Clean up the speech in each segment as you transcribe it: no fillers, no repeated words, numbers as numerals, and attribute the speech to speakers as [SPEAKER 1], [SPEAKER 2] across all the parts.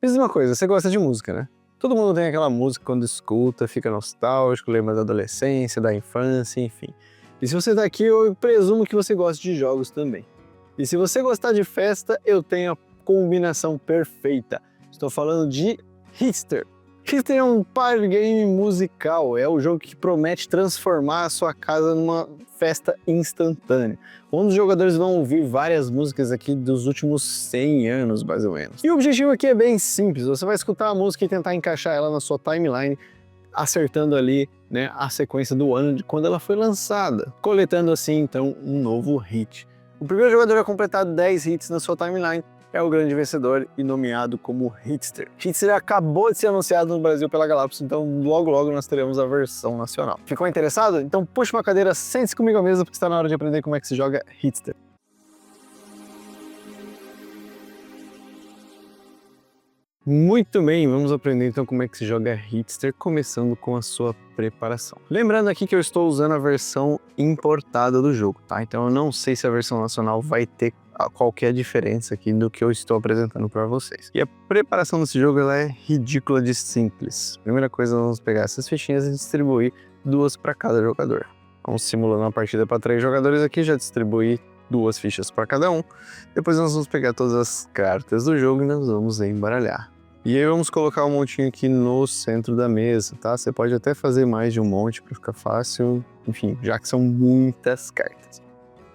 [SPEAKER 1] Me diz uma coisa, você gosta de música, né? Todo mundo tem aquela música quando escuta, fica nostálgico, lembra da adolescência, da infância, enfim. E se você tá aqui, eu presumo que você gosta de jogos também. E se você gostar de festa, eu tenho a combinação perfeita. Estou falando de Hitster. Hitster é um party game musical, é o jogo que promete transformar a sua casa numa festa instantânea, onde os jogadores vão ouvir várias músicas aqui dos últimos 100 anos, mais ou menos. E o objetivo aqui é bem simples, você vai escutar a música e tentar encaixar ela na sua timeline, acertando ali, né, a sequência do ano de quando ela foi lançada, coletando assim, então, um novo hit. O primeiro jogador a completar 10 hits na sua timeline é o grande vencedor e nomeado como Hitster. Hitster acabou de ser anunciado no Brasil pela Galápagos, então logo logo nós teremos a versão nacional. Ficou interessado? Então puxa uma cadeira, sente-se comigo à mesa porque está na hora de aprender como é que se joga Hitster. Muito bem, vamos aprender então como é que se joga Hitster, começando com a sua preparação. Lembrando aqui que eu estou usando a versão importada do jogo, tá? Então eu não sei se a versão nacional vai ter qualquer diferença aqui do que eu estou apresentando para vocês. E a preparação desse jogo ela é ridícula de simples. Primeira coisa, vamos pegar essas fichinhas e distribuir 2 para cada jogador. Vamos simulando uma partida para 3 jogadores aqui, já distribuí 2 fichas para cada um. Depois nós vamos pegar todas as cartas do jogo e nós vamos embaralhar. E aí vamos colocar um montinho aqui no centro da mesa, tá? Você pode até fazer mais de um monte para ficar fácil, enfim, já que são muitas cartas.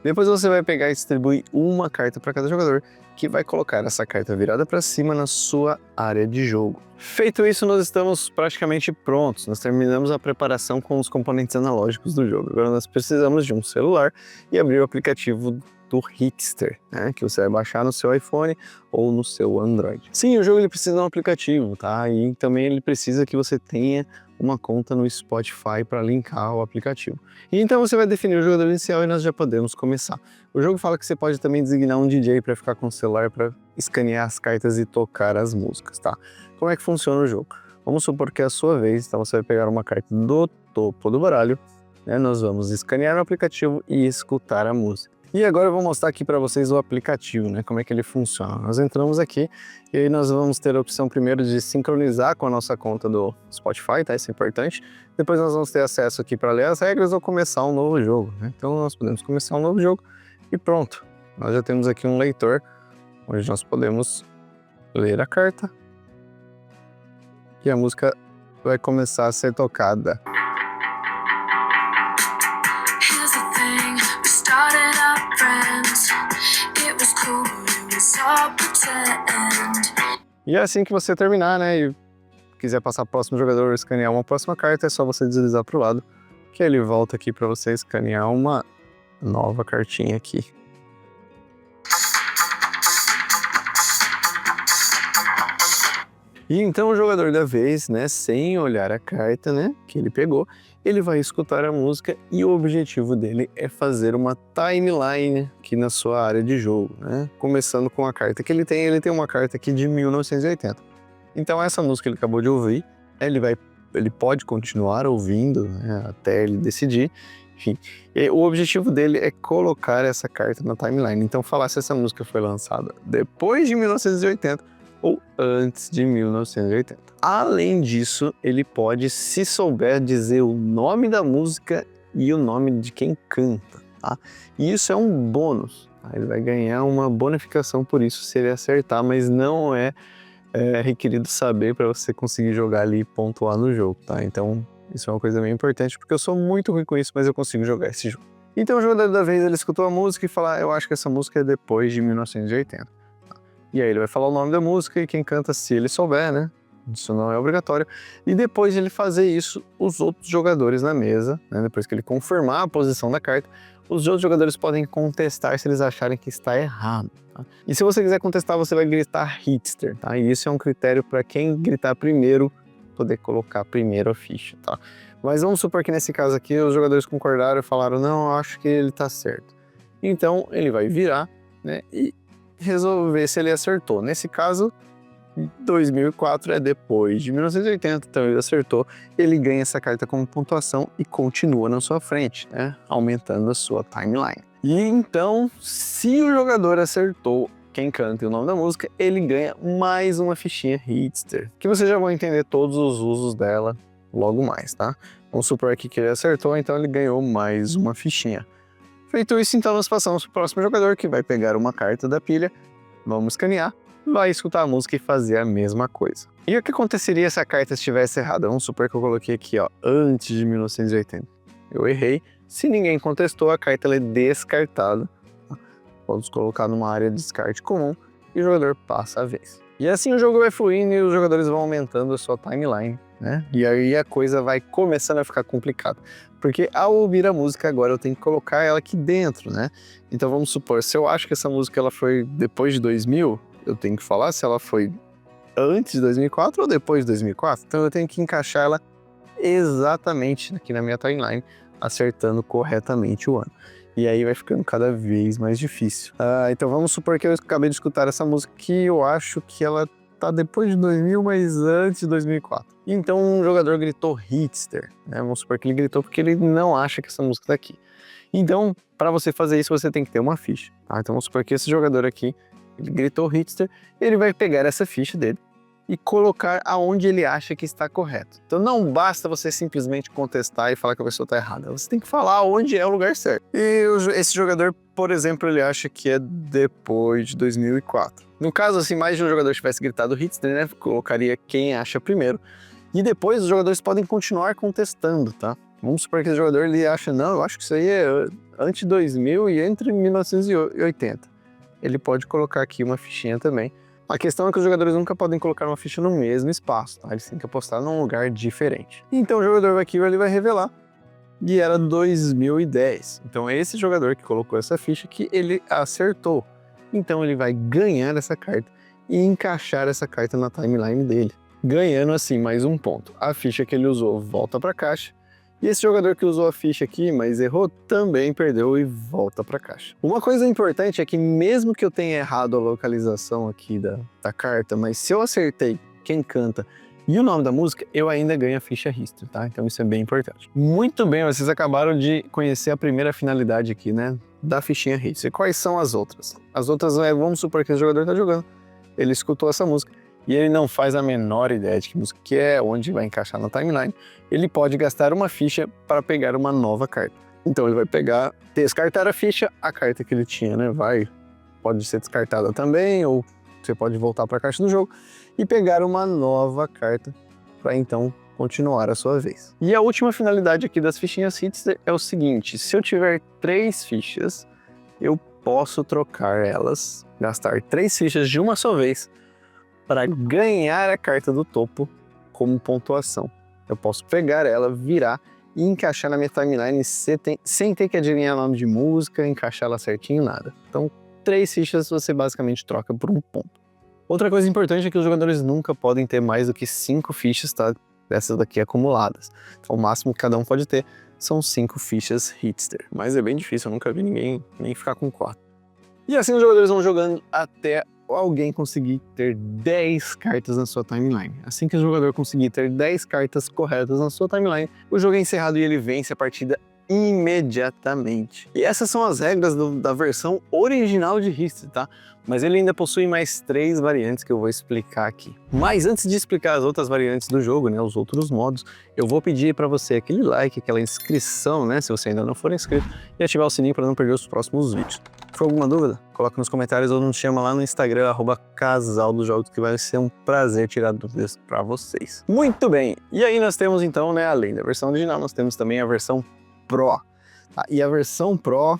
[SPEAKER 1] Depois você vai pegar e distribuir uma carta para cada jogador, que vai colocar essa carta virada para cima na sua área de jogo. Feito isso, nós estamos praticamente prontos. Nós terminamos a preparação com os componentes analógicos do jogo. Agora nós precisamos de um celular e abrir o aplicativo do Hitster, né, que você vai baixar no seu iPhone ou no seu Android. Sim, o jogo ele precisa de um aplicativo, tá? E também ele precisa que você tenha uma conta no Spotify para linkar o aplicativo. E então você vai definir o jogador inicial e nós já podemos começar. O jogo fala que você pode também designar um DJ para ficar com o celular para escanear as cartas e tocar as músicas, tá? Como é que funciona o jogo? Vamos supor que é a sua vez, então você vai pegar uma carta do topo do baralho, né? Nós vamos escanear o aplicativo e escutar a música. E agora eu vou mostrar aqui para vocês o aplicativo, né? Como é que ele funciona. Nós entramos aqui e aí nós vamos ter a opção primeiro de sincronizar com a nossa conta do Spotify, tá? Isso é importante. Depois nós vamos ter acesso aqui para ler as regras ou começar um novo jogo, né? Então nós podemos começar um novo jogo e pronto. Nós já temos aqui um leitor, onde nós podemos ler a carta e a música vai começar a ser tocada. E é assim que você terminar, né, e quiser passar para o próximo jogador, escanear uma próxima carta, é só você deslizar para o lado, que ele volta aqui para você escanear uma nova cartinha aqui. E então o jogador da vez, né, sem olhar a carta, né, que ele pegou, ele vai escutar a música e o objetivo dele é fazer uma timeline aqui na sua área de jogo, né? Começando com a carta que ele tem uma carta aqui de 1980. Então essa música que ele acabou de ouvir, ele pode continuar ouvindo, né, até ele decidir, enfim. E o objetivo dele é colocar essa carta na timeline. Então falar se essa música foi lançada depois de 1980 ou antes de 1980. Além disso, ele pode, se souber, dizer o nome da música e o nome de quem canta, tá? E isso é um bônus, tá? Ele vai ganhar uma bonificação por isso se ele acertar, mas não é requerido saber para você conseguir jogar ali e pontuar no jogo, tá? Então, isso é uma coisa bem importante, porque eu sou muito ruim com isso, mas eu consigo jogar esse jogo. Então, o jogador da vez, ele escutou a música e fala, eu acho que essa música é depois de 1980. E aí ele vai falar o nome da música e quem canta, se ele souber, né? Isso não é obrigatório. E depois de ele fazer isso, os outros jogadores na mesa, né, depois que ele confirmar a posição da carta, os outros jogadores podem contestar se eles acharem que está errado, tá? E se você quiser contestar, você vai gritar Hitster, tá? E isso é um critério para quem gritar primeiro poder colocar primeiro a ficha, tá? Mas vamos supor que nesse caso aqui os jogadores concordaram e falaram, não, eu acho que ele tá certo. Então ele vai virar, né, e resolver se ele acertou. Nesse caso, 2004 é depois de 1980, então ele acertou, ele ganha essa carta como pontuação e continua na sua frente, né? Aumentando a sua timeline. E então, se o jogador acertou quem canta e o nome da música, ele ganha mais uma fichinha Hitster, que vocês já vão entender todos os usos dela logo mais, tá? Vamos supor aqui que ele acertou, então ele ganhou mais uma fichinha. Feito isso, então nós passamos para o próximo jogador, que vai pegar uma carta da pilha, vamos escanear, vai escutar a música e fazer a mesma coisa. E o que aconteceria se a carta estivesse errada? Vamos supor que eu coloquei aqui, ó, antes de 1980. Eu errei. Se ninguém contestou, a carta ela é descartada. Vamos colocar numa área de descarte comum e o jogador passa a vez. E assim o jogo vai fluindo e os jogadores vão aumentando a sua timeline, né? E aí a coisa vai começando a ficar complicada. Porque ao ouvir a música agora eu tenho que colocar ela aqui dentro, né? Então vamos supor, se eu acho que essa música ela foi depois de 2000, eu tenho que falar se ela foi antes de 2004 ou depois de 2004. Então eu tenho que encaixar ela exatamente aqui na minha timeline, acertando corretamente o ano. E aí vai ficando cada vez mais difícil. Então vamos supor que eu acabei de escutar essa música que eu acho que ela tá depois de 2000, mas antes de 2004. Então um jogador gritou Hitster, né? Vamos supor que ele gritou porque ele não acha que essa música tá aqui. Então, para você fazer isso, você tem que ter uma ficha, tá? Então vamos supor que esse jogador aqui, ele gritou Hitster, ele vai pegar essa ficha dele e colocar aonde ele acha que está correto. Então não basta você simplesmente contestar e falar que a pessoa está errada. Você tem que falar onde é o lugar certo. E esse jogador, por exemplo, ele acha que é depois de 2004. No caso, assim, mais de um jogador tivesse gritado Hitster, né? Colocaria quem acha primeiro. E depois os jogadores podem continuar contestando, tá? Vamos supor que esse jogador ele acha, não, eu acho que isso aí é antes de 2000 e entre 1980. Ele pode colocar aqui uma fichinha também. A questão é que os jogadores nunca podem colocar uma ficha no mesmo espaço, tá? Eles têm que apostar num lugar diferente. Então o jogador aqui ele vai revelar, e era 2010. Então é esse jogador que colocou essa ficha que ele acertou. Então ele vai ganhar essa carta e encaixar essa carta na timeline dele, ganhando assim mais um ponto. A ficha que ele usou volta para a caixa. E esse jogador que usou a ficha aqui, mas errou, também perdeu e volta para a caixa. Uma coisa importante é que mesmo que eu tenha errado a localização aqui da carta, mas se eu acertei quem canta e o nome da música, eu ainda ganho a ficha History, tá? Então isso é bem importante. Muito bem, vocês acabaram de conhecer a primeira finalidade aqui, né? Da fichinha History. Quais são as outras? As outras vamos supor que o jogador está jogando, ele escutou essa música, e ele não faz a menor ideia de que música que é, onde vai encaixar na timeline, ele pode gastar uma ficha para pegar uma nova carta. Então ele vai pegar, descartar a ficha, a carta que ele tinha, né? Pode ser descartada também, ou você pode voltar para a caixa do jogo e pegar uma nova carta para então continuar a sua vez. E a última finalidade aqui das fichinhas Hitster é o seguinte: se eu tiver 3 fichas, eu posso trocar elas, gastar 3 fichas de uma só vez, para ganhar a carta do topo como pontuação. Eu posso pegar ela, virar e encaixar na minha timeline sem ter que adivinhar o nome de música, encaixar ela certinho, nada. Então, 3 fichas você basicamente troca por um ponto. Outra coisa importante é que os jogadores nunca podem ter mais do que 5 fichas, tá? Dessas daqui acumuladas. Então, o máximo que cada um pode ter são 5 fichas Hitster. Mas é bem difícil, eu nunca vi ninguém nem ficar com 4. E assim os jogadores vão jogando até alguém conseguir ter 10 cartas na sua timeline. Assim que o jogador conseguir ter 10 cartas corretas na sua timeline, o jogo é encerrado e ele vence a partida imediatamente. E essas são as regras da versão original de History, tá? Mas ele ainda possui mais 3 variantes que eu vou explicar aqui. Mas antes de explicar as outras variantes do jogo, né, os outros modos, eu vou pedir para você aquele like, aquela inscrição, né, se você ainda não for inscrito, e ativar o sininho para não perder os próximos vídeos. For alguma dúvida, coloca nos comentários ou nos chama lá no Instagram, @casaldosjogos, que vai ser um prazer tirar dúvidas para vocês. Muito bem, e aí nós temos então, né, além da versão original, nós temos também a versão Pro. Tá? E a versão Pro,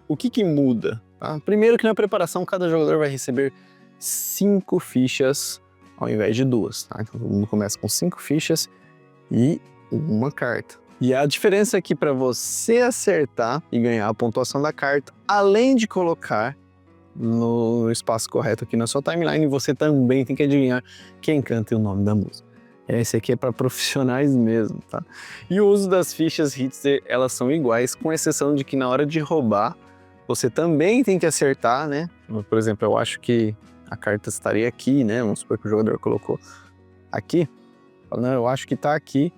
[SPEAKER 1] o que muda? Tá? Primeiro que na preparação cada jogador vai receber 5 fichas ao invés de 2. Tá? Então todo mundo começa com 5 fichas e uma carta. E a diferença é que para você acertar e ganhar a pontuação da carta, além de colocar no espaço correto aqui na sua timeline, você também tem que adivinhar quem canta e o nome da música. Esse aqui é para profissionais mesmo, tá? E o uso das fichas Hitster, elas são iguais, com exceção de que na hora de roubar, você também tem que acertar, né? Por exemplo, eu acho que a carta estaria aqui, né? Vamos supor que o jogador colocou aqui. Não, eu acho que tá aqui.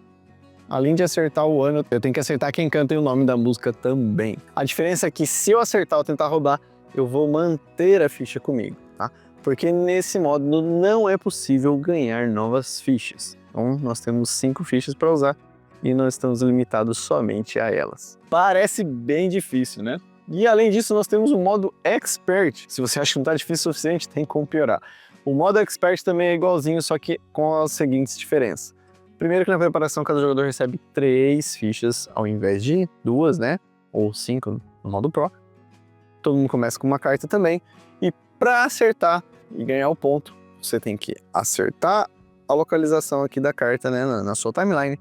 [SPEAKER 1] Além de acertar o ano, eu tenho que acertar quem canta e o nome da música também. A diferença é que se eu acertar ou tentar roubar, eu vou manter a ficha comigo, tá? porque nesse módulo não é possível ganhar novas fichas. Então nós temos 5 fichas para usar e nós estamos limitados somente a elas. Parece bem difícil, né? E além disso, nós temos o modo Expert. Se você acha que não está difícil o suficiente, tem como piorar. O modo Expert também é igualzinho, só que com as seguintes diferenças. Primeiro que na preparação cada jogador recebe 3 fichas ao invés de 2, né? Ou 5 no modo Pro. Todo mundo começa com uma carta também. E para acertar e ganhar o ponto, você tem que acertar a localização aqui da carta, né? Na sua timeline.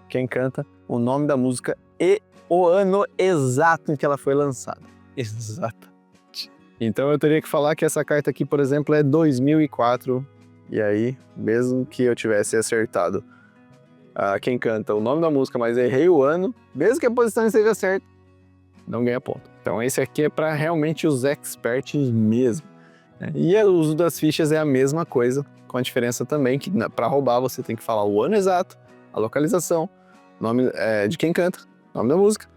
[SPEAKER 1] Quem canta, o nome da música e o ano exato em que ela foi lançada. Exatamente. Então eu teria que falar que essa carta aqui, por exemplo, é 2004. E aí, mesmo que eu tivesse acertado quem canta o nome da música, mas errei o ano, mesmo que a posição esteja certa, não ganha ponto. Então esse aqui é para realmente os experts mesmo. Né? E o uso das fichas é a mesma coisa, com a diferença também que para roubar você tem que falar o ano exato, a localização, nome de quem canta, nome da música,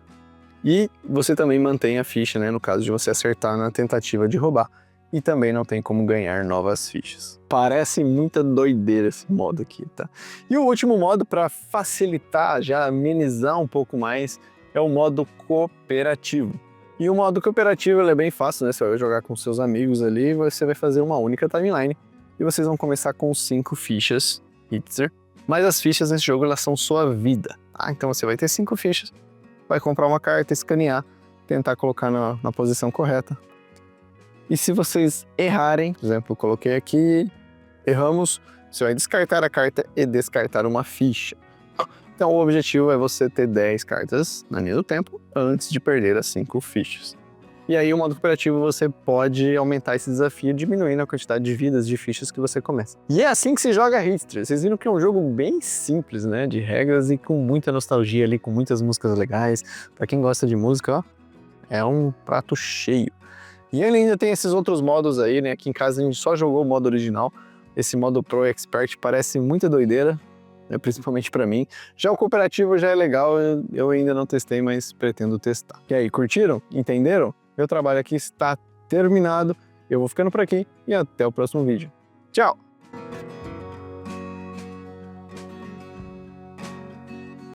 [SPEAKER 1] e você também mantém a ficha, né, no caso de você acertar na tentativa de roubar. E também não tem como ganhar novas fichas. Parece muita doideira esse modo aqui, tá? E o último modo, para facilitar, já amenizar um pouco mais, é o modo cooperativo. E o modo cooperativo ele é bem fácil, né? Você vai jogar com seus amigos ali, você vai fazer uma única timeline e vocês vão começar com 5 fichas Hitster. Mas as fichas nesse jogo elas são sua vida. Então você vai ter 5 fichas, vai comprar uma carta, escanear, tentar colocar na posição correta. E se vocês errarem, por exemplo, eu coloquei aqui, erramos, você vai descartar a carta e descartar uma ficha. Então o objetivo é você ter 10 cartas na linha do tempo antes de perder as 5 fichas. E aí o modo cooperativo você pode aumentar esse desafio diminuindo a quantidade de vidas de fichas que você começa. E é assim que se joga Hitster. Vocês viram que é um jogo bem simples, né, de regras e com muita nostalgia ali, com muitas músicas legais. Pra quem gosta de música, ó, é um prato cheio. E ele ainda tem esses outros modos aí, né? Aqui em casa a gente só jogou o modo original. Esse modo Pro Expert parece muita doideira, né? Principalmente pra mim. Já o cooperativo já é legal, eu ainda não testei, mas pretendo testar. E aí, curtiram? Entenderam? Meu trabalho aqui está terminado. Eu vou ficando por aqui e até o próximo vídeo. Tchau!